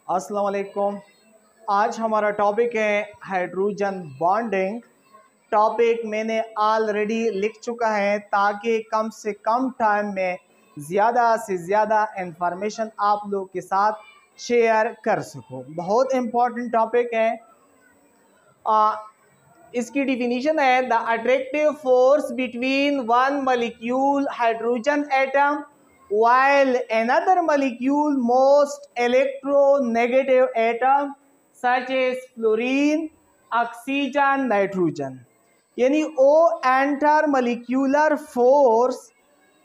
अस्सलाम वालेकुम। आज हमारा टॉपिक है हाइड्रोजन बॉन्डिंग। टॉपिक मैंने ऑलरेडी लिख चुका है ताकि कम से कम टाइम में ज़्यादा से ज़्यादा इंफॉर्मेशन आप लोग के साथ शेयर कर सकूं। बहुत इम्पोर्टेंट टॉपिक है। इसकी डिफिनीशन है the attractive force between one molecule hydrogen atom while another molecule most electronegative atom such as fluorine, oxygen, nitrogen। यानी ओ एंटर मॉलिक्यूलर फोर्स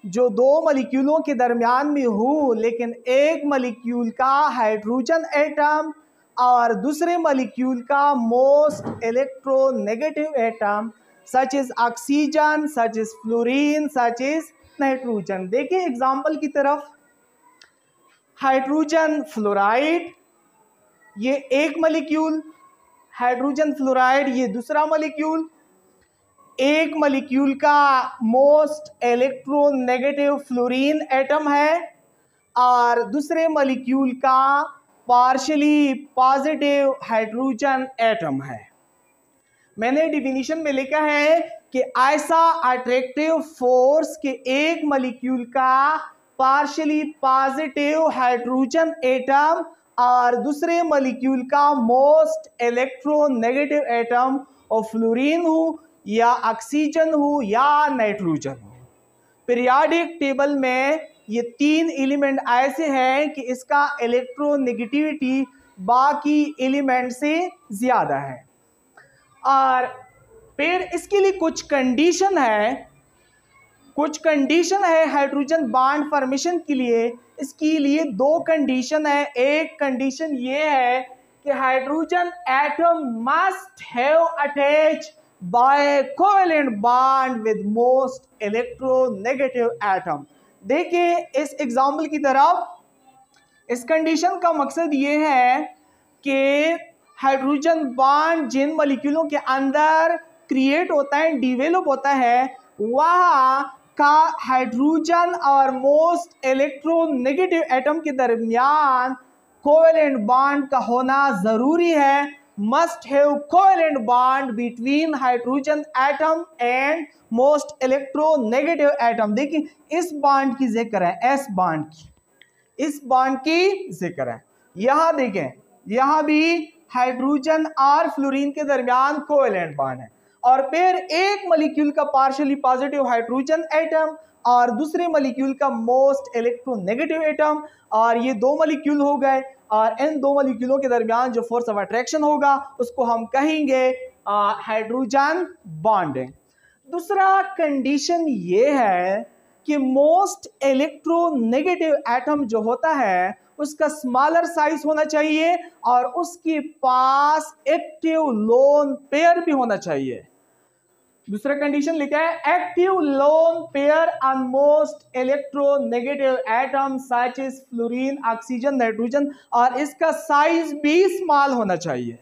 जो दो मॉलिक्यूलों के दरमियान में हो, लेकिन एक मॉलिक्यूल का हाइड्रोजन एटम और दूसरे मॉलिक्यूल का most electronegative atom such is oxygen, such is fluorine, such is nitrogen. देखिए एग्जाम्पल की तरफ, हाइड्रोजन फ्लोराइड ये एक मॉलिक्यूल, हाइड्रोजन फ्लोराइड ये दूसरा मॉलिक्यूल। एक मॉलिक्यूल का मोस्ट इलेक्ट्रोनेगेटिव फ्लोरीन एटम है और दूसरे मॉलिक्यूल का पार्शियली पॉजिटिव हाइड्रोजन एटम है। मैंने डिफिनीशन में लिखा है कि ऐसा अट्रैक्टिव फोर्स के एक मॉलिक्यूल का पार्शियली पॉजिटिव हाइड्रोजन एटम और दूसरे मॉलिक्यूल का मोस्ट इलेक्ट्रोनेगेटिव एटम और फ्लोरीन हो या ऑक्सीजन हो या नाइट्रोजन हो। पीरियोडिक टेबल में ये तीन एलिमेंट ऐसे हैं कि इसका इलेक्ट्रोनेगेटिविटी बाकी एलिमेंट से ज़्यादा है। और फिर इसके लिए कुछ कंडीशन है हाइड्रोजन बॉन्ड फॉर्मेशन के लिए। इसके लिए दो कंडीशन है। एक कंडीशन ये है कि hydrogen atom must have attach bye covalent bond with most electronegative atom. देखिए इस एग्जाम्पल की तरफ, इस कंडीशन का मकसद ये है कि हाइड्रोजन बॉन्ड जिन मॉलिक्यूलों के अंदर क्रिएट होता है, डिवेलप होता है, वह का हाइड्रोजन और मोस्ट इलेक्ट्रोनेगेटिव एटम के दरमियान कोवेलेंट बॉन्ड का होना ज़रूरी है। Must have covalent bond between hydrogen atom and most electronegative atom. देखिए इस बॉन्ड की जिक्र है, एस बॉन्ड की, इस बॉन्ड की जिक्र है। यहाँ देखें, यहाँ भी हाइड्रोजन और फ्लोरीन के दरमियान कोवेलेंट बॉन्ड है। और फिर एक मॉलिक्यूल का पार्शियली पॉजिटिव हाइड्रोजन एटम और दूसरे मॉलिक्यूल का मोस्ट इलेक्ट्रोनेगेटिव एटम, और ये दो मॉलिक्यूल हो गए। और इन दो मॉलिक्यूलों के दरमियान जो फोर्स ऑफ अट्रैक्शन होगा उसको हम कहेंगे हाइड्रोजन बॉन्डिंग। दूसरा कंडीशन ये है कि मोस्ट इलेक्ट्रोनेगेटिव एटम जो होता है उसका स्मॉलर साइज होना चाहिए और उसके पास एक्टिव लोन पेयर भी होना चाहिए। दूसरा कंडीशन लिखा है active lone pair on most electronegative atom such is fluorine, oxygen, nitrogen, और इसका साइज भी स्मॉल होना चाहिए।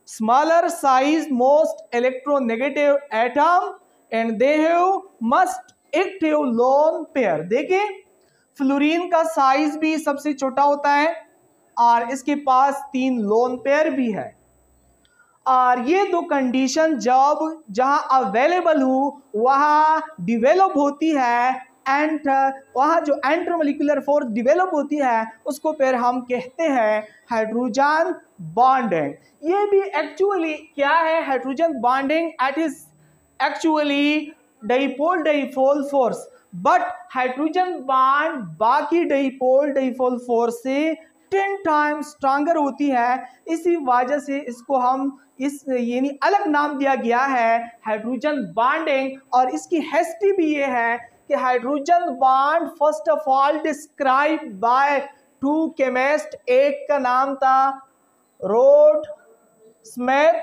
Smaller size most electronegative atom and they have must active lone pair. देखिए फ्लोरीन का साइज भी सबसे छोटा होता है और इसके पास 3 लोन पेयर भी है। और ये दो कंडीशन जब जहां अवेलेबल हो वहां डिवेलप होती है, वहां जो एंटर मोलिकुलर फोर्स डिवेलप होती है उसको फिर हम कहते हैं हाइड्रोजन बॉन्डिंग। ये भी एक्चुअली क्या है hydrogen bonding? It is actually dipole force, but hydrogen bond बाकी डाइपोल फोर्स से 10 टाइम्स स्ट्रांगर होती है। इसी वजह से इसको हम इस यानी अलग नाम दिया गया है हाइड्रोजन बॉन्डिंग। और इसकी हिस्ट्री भी ये है कि hydrogen bond first of all describe by 2 chemist. एक का नाम था रोड स्मिथ,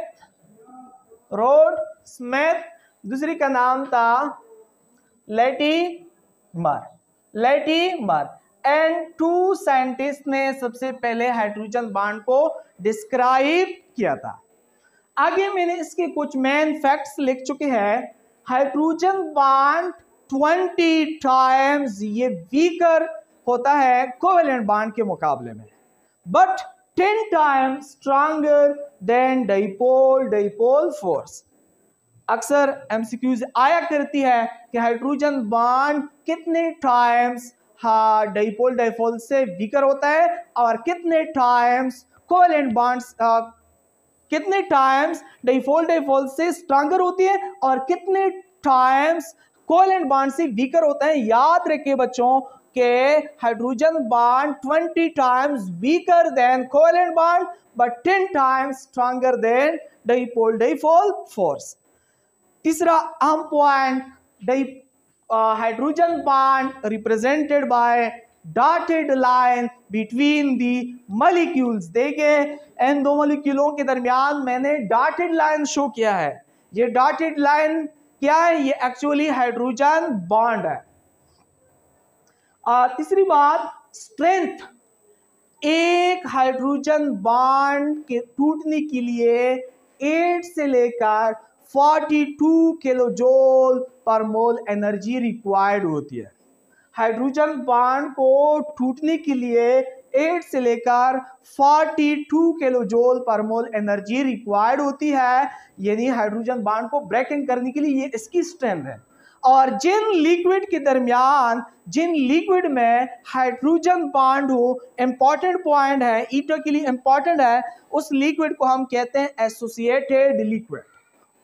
दूसरी का नाम था लेटिमर। एंड 2 साइंटिस्ट ने सबसे पहले हाइड्रोजन बॉन्ड को डिस्क्राइब किया था। आगे मैंने इसके कुछ मेन फैक्ट्स लिख चुके हैं। हाइड्रोजन बॉन्ड 20 टाइम्स ये वीकर होता है कोवेलेंट बॉन्ड के मुकाबले में, but 10 times stronger than dipole force। अक्सर एमसीक्यूज आया करती है कि हाइड्रोजन बॉन्ड कितने टाइम्स डाइपोल से वीकर होता है और कितने टाइम्स कोवेलेंट बॉन्ड्स कितने टाइम्स डाइपोल से स्ट्रांगर होती है और कितने टाइम्स कोवेलेंट बॉन्ड से वीकर होता है। याद रखिए बच्चों के hydrogen bond 20 times weaker then covalent bond but 10 times stronger then dipole force. तीसरा अहम point, hydrogen bond represented by dotted line between the molecules. देखिए इन दो मॉलिक्यूलों के दरमियान मैंने डॉटेड लाइन शो किया है। ये डॉटेड लाइन क्या है? ये एक्चुअली हाइड्रोजन बॉन्ड है। तीसरी बात, स्ट्रेंथ। एक हाइड्रोजन बॉन्ड के टूटने के लिए 8 से लेकर 42 किलो जूल पर मोल एनर्जी रिक्वायर्ड होती है। हाइड्रोजन बॉन्ड को टूटने के लिए 8 से लेकर 42 किलो जूल पर मोल एनर्जी रिक्वायर्ड होती है, यानी हाइड्रोजन बॉन्ड को ब्रेकिंग करने के लिए ये इसकी स्ट्रेंथ है। और जिन लिक्विड के दरमियान, जिन लिक्विड में हाइड्रोजन बॉन्ड हो, इंपॉर्टेंट पॉइंट है, ईटो के लिए इंपॉर्टेंट है, उस लिक्विड को हम कहते हैं एसोसिएटेड लिक्विड।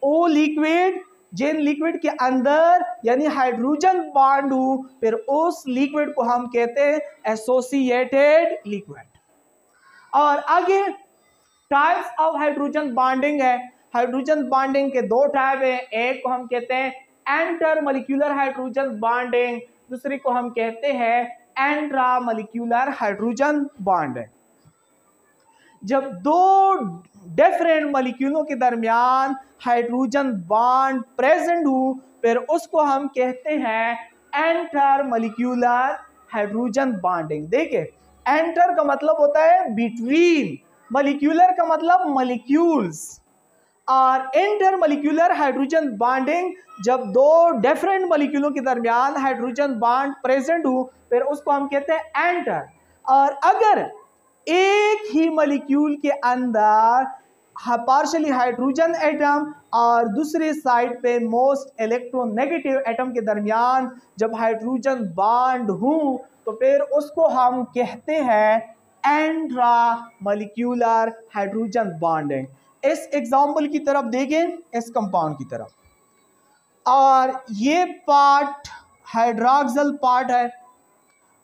ओ लिक्विड, जिन लिक्विड के अंदर यानी हाइड्रोजन बॉन्ड हो, फिर उस लिक्विड को हम कहते हैं एसोसिएटेड लिक्विड। और आगे टाइप्स ऑफ हाइड्रोजन बॉन्डिंग है। हाइड्रोजन बॉन्डिंग के दो टाइप है। एक को हम कहते हैं एंटर मॉलिक्यूलर हाइड्रोजन बॉन्डिंग, दूसरे को हम कहते हैं एंट्रा मॉलिक्यूलर हाइड्रोजन बॉन्ड। जब दो डिफरेंट मॉलिक्यूलों के दरमियान हाइड्रोजन बॉन्ड प्रेजेंट हो, फिर उसको हम कहते हैं एंटर मॉलिक्यूलर हाइड्रोजन बॉन्डिंग। देखिए एंटर का मतलब होता है बिटवीन, मॉलिक्यूलर का मतलब मॉलिक्यूल्स, और इंटर मॉलिक्यूलर हाइड्रोजन बॉन्डिंग जब दो डिफरेंट मॉलिक्यूलों के दरमियान हाइड्रोजन बॉन्ड प्रेजेंट हो, फिर उसको हम कहते हैं एंटर। और अगर एक ही मॉलिक्यूल के अंदर पार्शियली हाइड्रोजन एटम और दूसरे साइड पे मोस्ट इलेक्ट्रोनेगेटिव एटम के दरमियान जब हाइड्रोजन बॉन्ड हो, तो फिर उसको हम कहते हैं एंट्रा मॉलिक्यूलर हाइड्रोजन बॉन्डिंग। इस एग्जाम्पल की तरफ देखें, इस कंपाउंड की तरफ, और ये पार्ट हाइड्रोक्सिल पार्ट है,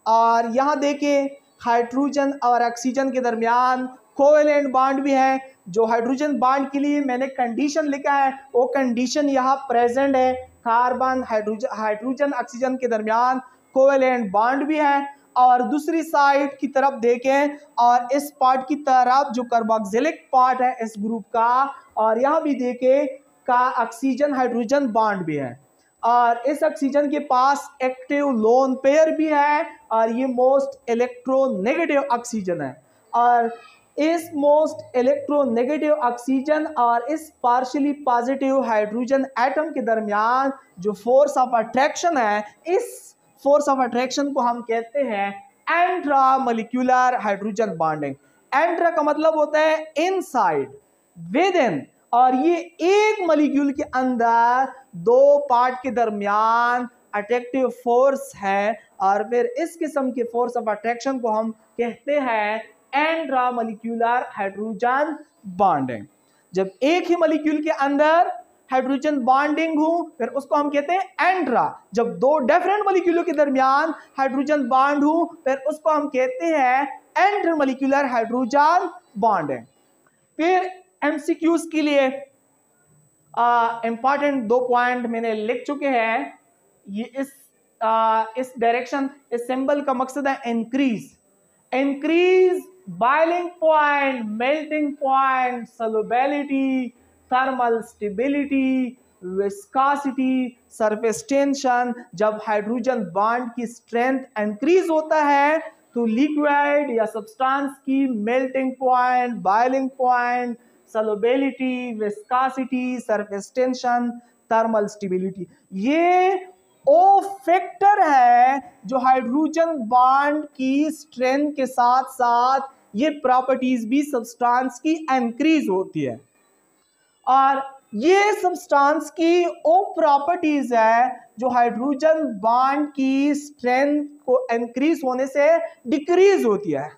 और यहाँ देखें हाइड्रोजन और ऑक्सीजन के दरमियान कोवेलेंट बॉन्ड भी है। जो हाइड्रोजन बॉन्ड के लिए मैंने कंडीशन लिखा है वो कंडीशन यहाँ प्रेजेंट है। कार्बन हाइड्रोजन ऑक्सीजन के दरमियान कोवेलेंट बॉन्ड भी है। और दूसरी साइड की तरफ देखें, और इस पार्ट की तरफ जो कार्बोक्सिलिक पार्ट है इस ग्रुप का, और यहाँ भी देखें का ऑक्सीजन हाइड्रोजन बॉन्ड भी है, और इस ऑक्सीजन के पास एक्टिव लोन पेयर भी है, और ये मोस्ट इलेक्ट्रोनेगेटिव ऑक्सीजन है। और इस मोस्ट इलेक्ट्रोनेगेटिव ऑक्सीजन और इस पार्शियली पॉजिटिव हाइड्रोजन एटम के दरमियान जो फोर्स ऑफ अट्रैक्शन है, इस फोर्स ऑफ अट्रैक्शन को हम कहते हैं एंट्रा मॉलिक्यूलर हाइड्रोजन बॉन्डिंग। एंट्रा का मतलब होता है इनसाइड, विद इन, और ये एक मॉलिक्यूल के अंदर दो पार्ट के दरमियान अट्रैक्टिव फोर्स है, और फिर इस किस्म के फोर्स ऑफ अट्रैक्शन को हम कहते हैं एंट्रा मॉलिक्यूलर हाइड्रोजन बॉन्डिंग। जब एक ही मॉलिक्यूल के अंदर हाइड्रोजन बॉन्डिंग हो, फिर उसको हम कहते हैं एंट्रा। जब दो डिफरेंट मॉलिक्यूलों के दरमियान हाइड्रोजन बॉन्ड हो, फिर उसको हम कहते हैं एंटर मॉलिक्यूलर हाइड्रोजन बॉन्डिंग। फिर एमसीक्यूज के लिए इंपॉर्टेंट दो पॉइंट मैंने लिख चुके हैं। ये इस डायरेक्शन, इस सिंबल का मकसद है increase boiling point, melting point, solubility, thermal stability, viscosity, surface tension. जब हाइड्रोजन बॉन्ड की स्ट्रेंथ इंक्रीज होता है तो लिक्विड या सब्सटेंस की melting point, boiling point, solubility, viscosity, surface tension, thermal stability, ये ओ फैक्टर है जो हाइड्रोजन बॉन्ड की स्ट्रेंथ के साथ साथ ये प्रॉपर्टीज भी सब्सटेंस की इंक्रीज होती है। और ये सब्सटेंस की वो प्रॉपर्टीज है जो हाइड्रोजन बॉन्ड की स्ट्रेंथ को इंक्रीज होने से डिक्रीज होती है।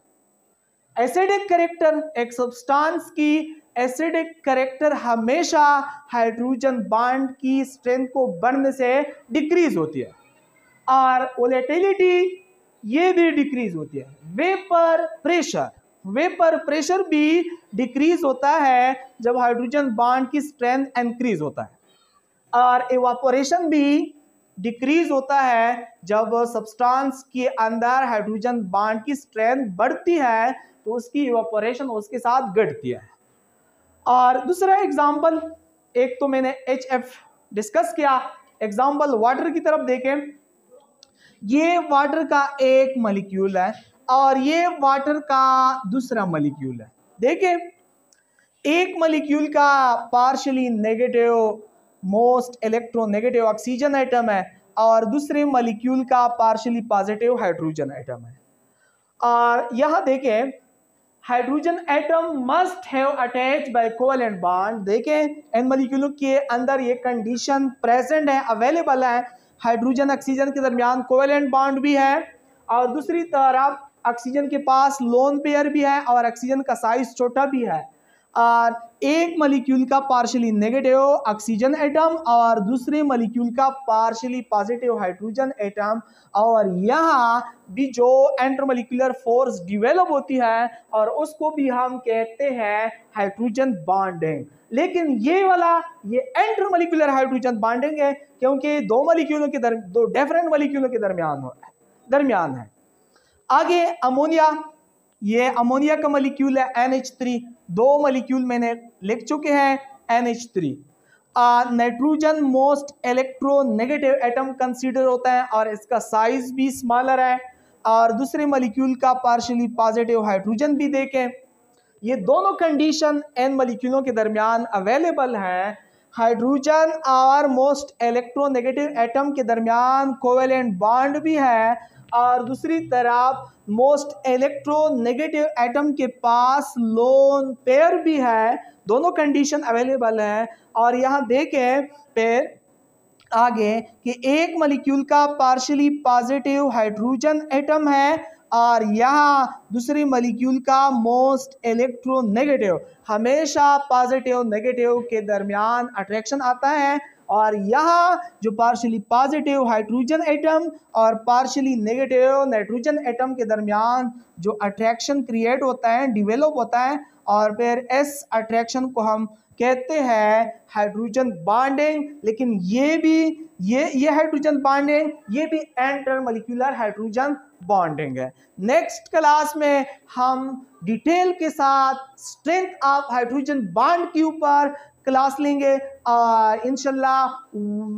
एसिडिक कैरेक्टर, एक सब्सटेंस की एसिडिक कैरेक्टर हमेशा हाइड्रोजन बॉन्ड की स्ट्रेंथ को बढ़ने से डिक्रीज होती है। और वोलेटिलिटी ये भी डिक्रीज होती है। वेपर प्रेशर भी डिक्रीज होता है जब हाइड्रोजन बॉन्ड की स्ट्रेंथ इंक्रीज होता है। और इवापोरेशन भी डिक्रीज होता है जब सब्सटेंस के अंदर हाइड्रोजन बॉन्ड की स्ट्रेंथ बढ़ती है तो उसकी इवापोरेशन उसके साथ घटती है। और दूसरा एग्जांपल, एक तो मैंने HF डिस्कस किया, एग्जांपल वाटर की तरफ देखें। ये वाटर का एक मॉलिक्यूल है और ये वाटर का दूसरा मॉलिक्यूल है। देखें, एक मॉलिक्यूल का partially negative most electronegative oxygen atom है और दूसरे मॉलिक्यूल का पार्शियली पॉजिटिव हाइड्रोजन एटम है। और यहां देखें, hydrogen atom must have attached bye covalent bond. देखें, इन मॉलिक्यूलों के अंदर ये कंडीशन प्रेजेंट है, अवेलेबल है। हाइड्रोजन ऑक्सीजन के दरमियान कोवेलेंट बॉन्ड भी है और दूसरी तरफ ऑक्सीजन के पास लोन पेयर भी है और ऑक्सीजन का साइज छोटा भी है। और एक मॉलिक्यूल का पार्शियली नेगेटिव ऑक्सीजन एटम और दूसरे मॉलिक्यूल का पार्शियली पॉजिटिव हाइड्रोजन एटम। और यहाँ भी जो इंटरमॉलिक्यूलर फोर्स डिवेलप होती है और उसको भी हम कहते हैं हाइड्रोजन बॉन्डिंग। लेकिन ये वाला ये इंटरमॉलिक्यूलर हाइड्रोजन बॉन्डिंग है क्योंकि दो डिफरेंट मॉलिक्यूलों के दरमियान है। आगे अमोनिया, ये अमोनिया का मॉलिक्यूल है NH3। दो मॉलिक्यूल मैंने लिख चुके हैं NH3। Nitrogen most electronegative atom consider होता है और इसका साइज भी स्मॉलर है। और दूसरे मॉलिक्यूल का पार्शियली पॉजिटिव हाइड्रोजन भी देखें। ये दोनों कंडीशन इन मॉलिक्यूलों के दरमियान अवेलेबल है। हाइड्रोजन और मोस्ट इलेक्ट्रोनेगेटिव एटम के दरमियान कोवेलेंट बॉन्ड भी है और दूसरी तरफ मोस्ट इलेक्ट्रोनेगेटिव एटम के पास लोन पेयर भी है। दोनों कंडीशन अवेलेबल है। और यहाँ देखें फिर आगे कि एक मॉलिक्यूल का पार्शियली पॉजिटिव हाइड्रोजन एटम है और यहाँ दूसरी मॉलिक्यूल का मोस्ट इलेक्ट्रोनेगेटिव। हमेशा पॉजिटिव नेगेटिव के दरमियान अट्रैक्शन आता है और यहाँ जो पार्शियली पॉजिटिव हाइड्रोजन एटम और पार्शियली नेगेटिव नाइट्रोजन एटम के दरमियान जो अट्रैक्शन क्रिएट होता है, डिवेलप होता है और फिर इस अट्रैक्शन को हम कहते हैं हाइड्रोजन बॉन्डिंग। लेकिन ये हाइड्रोजन बॉन्डिंग ये भी इंटरमॉलिक्यूलर हाइड्रोजन बॉन्डिंग है। नेक्स्ट क्लास में हम डिटेल के साथ स्ट्रेंथ ऑफ हाइड्रोजन बॉन्ड के ऊपर क्लास लेंगे और इंशाल्लाह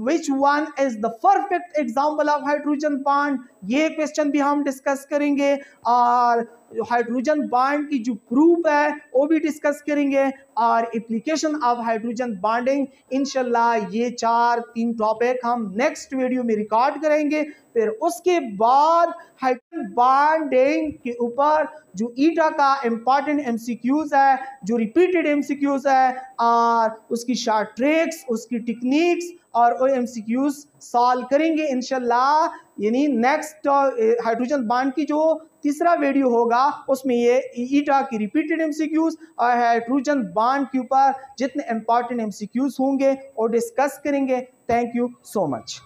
which one is the perfect example of hydrogen bond, ये क्वेश्चन भी हम डिस्कस करेंगे। और हाइड्रोजन बॉन्ड की जो प्रूफ है वो भी डिस्कस करेंगे और एप्लीकेशन ऑफ हाइड्रोजन बॉन्डिंग। इंशाल्लाह ये 3 टॉपिक हम नेक्स्ट वीडियो में रिकॉर्ड करेंगे। फिर उसके बाद हाइड्रोजन बॉन्डिंग के ऊपर जो ईटा का इम्पॉर्टेंट MCQs है, जो रिपीटेड MCQs है और उसकी शॉर्ट ट्रिक्स, उसकी टेक्निक्स और वो MCQs सॉल्व करेंगे इंशाल्लाह। यानी नेक्स्ट हाइड्रोजन बॉन्ड की जो तीसरा वीडियो होगा उसमें ये ईटा की रिपीटेड MCQs और हाइड्रोजन बॉन्ड के ऊपर जितने इंपॉर्टेंट MCQs होंगे वो डिस्कस करेंगे। Thank you so much.